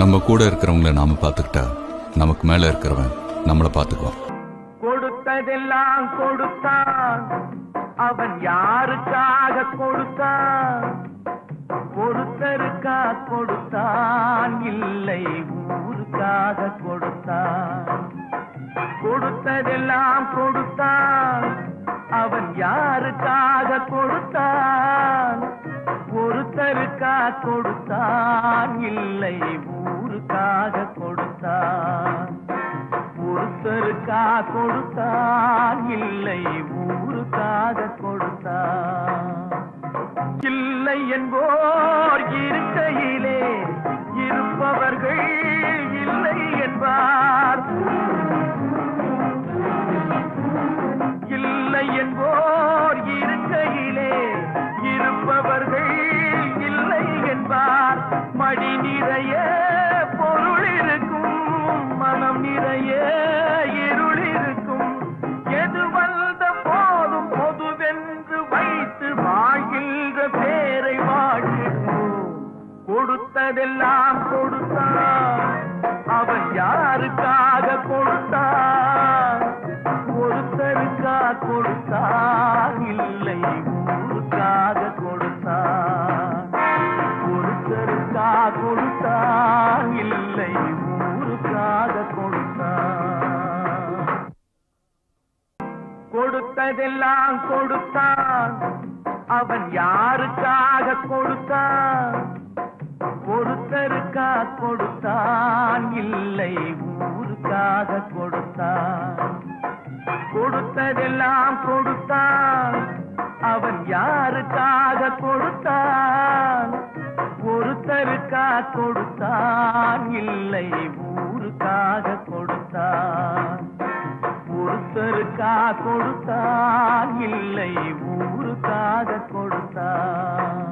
நம்ம கூட இருக்கிறவங்கள நாம பார்த்துக்கிட்டா நமக்கு மேல இருக்கிறவன் நம்மளை பார்த்துக்குவான். கொடுத்ததெல்லாம் கொடுத்தான், அவன் யாருக்காக கொடுத்தான்? ஒருத்தருக்கா கொடுத்தான், இல்லை ஊருக்காக கொடுத்தான். கொடுத்ததெல்லாம் கொடுத்தான், அவன் யாருக்காக கொடுத்தான்? ஒருத்தருக்கா கொடுத்தான், இல்லை ஊருக்காக கொடுத்தான். ஒருத்தருக்கா கொடுத்தான், இல்லை ஊருக்காக கொடுத்தான். இல்லை என்போர் இருக்கையிலே இருப்பவர்கள் இல்லை என்பார். இல்லை என்போர் இருக்கையிலே இருப்பவர்கள் இல்லை என்பார். மடி நிறைய பொருள் இருக்கும், மனம் நிறைய இருள் இருக்கும். எது வந்த போதும் பொதுவென்று வைத்து வாழ்கின்ற பேரை வாழ்கிறோம். கொடுத்ததெல்லாம் கொடுத்தான், அவன் யாருக்காக கொடுத்தான்? ஒருத்தருக்கா கொடுத்தான், இல்லை ஊருக்காக கொடுத்தான். ஒருத்தருக்கா கொடுத்தான், இல்லை ஊருக்காக கொடுத்தான். கொடுத்ததெல்லாம் கொடுத்தான், அவன் யாருக்காக கொடுத்தான்? ஒருத்தருக்கா கொடுத்தான், இல்லை ஊருக்காக கொடுத்தான். கொடுத்ததெல்லாம் கொடுத்தான், அவன் யாருக்காக கொடுத்தான்? ஒருத்தருக்கா கொடுத்தான், இல்லை ஊருக்காக கொடுத்தான். ஒருத்தருக்கா கொடுத்தான், இல்லை ஊருக்காக கொடுத்தான்.